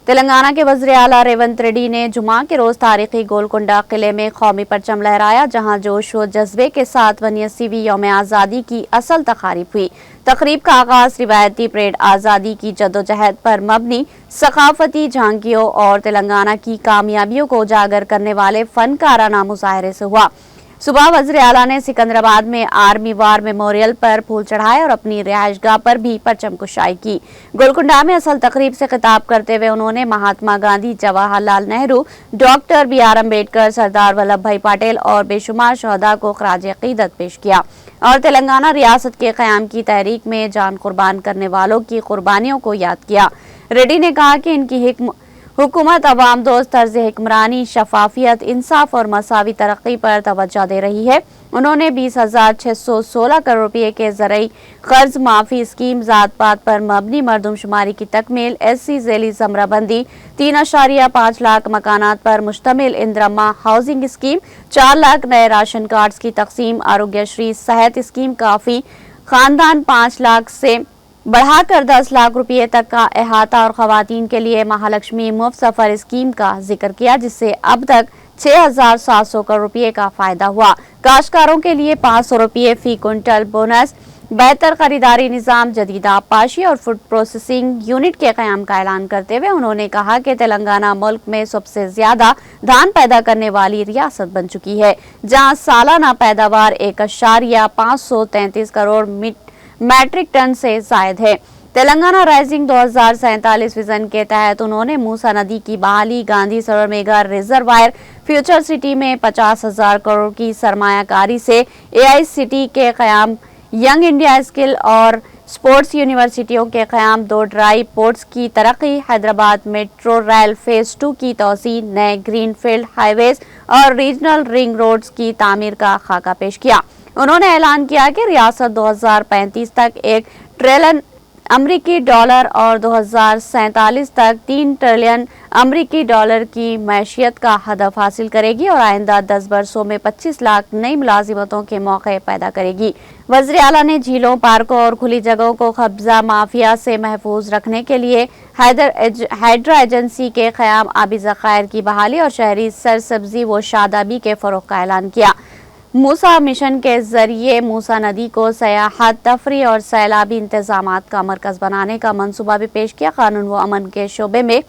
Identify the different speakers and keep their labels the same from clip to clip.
Speaker 1: تلنگانہ کے وزیر اعلیٰ ریونت ریڈی نے جمعہ کے روز تاریخی گولکنڈہ قلعے میں قومی پرچم لہرایا، جہاں جوش و جذبے کے ساتھ 81ویں یوم آزادی کی اصل تقریب ہوئی۔ تقریب کا آغاز روایتی پریڈ، آزادی کی جدوجہد پر مبنی ثقافتی جھانکیوں اور تلنگانہ کی کامیابیوں کو اجاگر کرنے والے فنکارانہ مظاہرے سے ہوا۔ صبح وزیر اعلیٰ نے سکندرآباد میں آرمی وار میموریل پر پھول چڑھائے اور اپنی رہائش گاہ پر بھی پرچم کشائی کی۔ گولکنڈہ میں اصل تقریب سے خطاب کرتے ہوئے انہوں نے مہاتما گاندھی، جواہر لال نہرو، ڈاکٹر BR امبیڈکر، سردار ولبھ بھائی پٹیل اور بے شمار شہداء کو خراج عقیدت پیش کیا اور تلنگانہ ریاست کے قیام کی تحریک میں جان قربان کرنے والوں کی قربانیوں کو یاد کیا۔ ریڈی نے کہا کہ ان کی حکومت عوام دوست طرز حکمرانی، شفافیت، انصاف اور مساوی ترقی پر توجہ دے رہی ہے۔ انہوں نے 20,616 کروڑ روپے کے زرعی قرض معافی اسکیم، ذات پات پر مبنی مردم شماری کی تکمیل، SC ذیلی زمرہ بندی، 3.5 لاکھ مکانات پر مشتمل اندرما ہاؤسنگ اسکیم، 4 لاکھ نئے راشن کارڈز کی تقسیم، آروگیہ شری صحت اسکیم، کافی خاندان 5 لاکھ سے بڑھا کر 10 لاکھ روپے تک کا احاطہ اور خواتین کے لیے مہالکشمی مفت سفر اسکیم کا ذکر کیا، جس سے اب تک 6,700 کروڑ روپے کا فائدہ ہوا۔ کاشتکاروں کے لیے 500 روپے فی کنٹل بونس، بہتر خریداری نظام، جدید آبپاشی اور فوڈ پروسیسنگ یونٹ کے قیام کا اعلان کرتے ہوئے انہوں نے کہا کہ تلنگانہ ملک میں سب سے زیادہ دھان پیدا کرنے والی ریاست بن چکی ہے، جہاں سالانہ پیداوار 1.533 کروڑ میٹرک ٹن سے زائد ہے۔ تلنگانہ رائزنگ 2047 ویژن کے تحت انہوں نے موسیٰ ندی کی بحالی، Gandhi Sarovar mega reservoir, future city میں 50,000 کروڑ کی سرمایہ کاری سے AI سٹی کے قیام، ینگ انڈیا اسکل اور سپورٹس یونیورسٹیوں کے قیام، 2 ڈرائی پورٹس کی ترقی، حیدرآباد میٹرو ریل فیز 2 کی توسیع، نئے گرین فیلڈ ہائی ویز اور ریجنل رنگ روڈز کی تعمیر کا خاکہ پیش کیا۔ انہوں نے اعلان کیا کہ ریاست 2035 تک 1 ٹریلین امریکی ڈالر اور 2047 تک 3 ٹریلین امریکی ڈالر کی معیشت کا ہدف حاصل کرے گی اور آئندہ 10 برسوں میں 25 لاکھ نئی ملازمتوں کے موقع پیدا کرے گی۔ وزیر اعلیٰ نے جھیلوں، پارکوں اور کھلی جگہوں کو قبضہ مافیا سے محفوظ رکھنے کے لیے ہائیڈرا ایجنسی کے قیام، آبی ذخائر کی بحالی اور شہری سرسبزی و شادابی کے فروغ کا اعلان کیا۔ موسیٰ مشن کے ذریعے موسیٰ ندی کو سیاحت، تفریح اور سیلابی انتظامات کا مرکز بنانے کا منصوبہ بھی پیش کیا۔ قانون و امن کے شعبے میں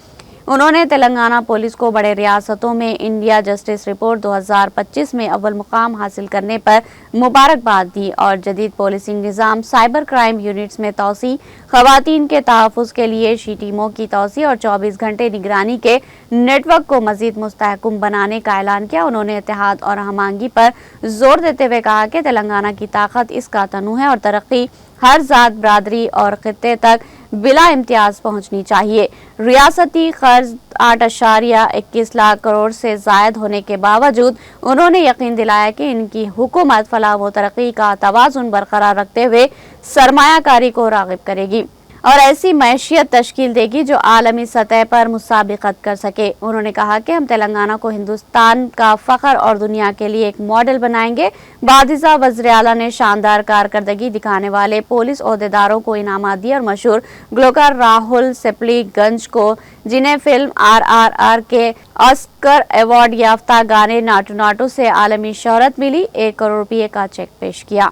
Speaker 1: انہوں نے تلنگانہ پولیس کو بڑے ریاستوں میں انڈیا جسٹس رپورٹ 2025 میں اول مقام حاصل کرنے پر مبارکباد دی اور جدید پولیسنگ نظام، سائبر کرائم یونٹس میں توسیع، خواتین کے تحفظ کے لیے شی ٹیموں کی توسیع اور 24 گھنٹے نگرانی کے نیٹ ورک کو مزید مستحکم بنانے کا اعلان کیا۔ انہوں نے اتحاد اور ہم آہنگی پر زور دیتے ہوئے کہا کہ تلنگانہ کی طاقت اس کا تنوع ہے اور ترقی ہر ذات، برادری اور خطے تک بلا امتیاز پہنچنی چاہیے۔ ریاستی قرض 8.21 لاکھ کروڑ سے زائد ہونے کے باوجود انہوں نے یقین دلایا کہ ان کی حکومت فلاح و ترقی کا توازن برقرار رکھتے ہوئے سرمایہ کاری کو راغب کرے گی اور ایسی معیشت تشکیل دے گی جو عالمی سطح پر مسابقت کر سکے۔ انہوں نے کہا کہ ہم تلنگانہ کو ہندوستان کا فخر اور دنیا کے لیے ایک ماڈل بنائیں گے۔ بعد ازاں وزیر اعلیٰ نے شاندار کارکردگی دکھانے والے پولیس عہدیداروں کو انعامات دیے اور مشہور گلوکار راہل سپلی گنج کو، جنہیں فلم RRR کے آسکر ایوارڈ یافتہ گانے ناٹو ناٹو سے عالمی شہرت ملی، 1 کروڑ روپے کا چیک پیش کیا۔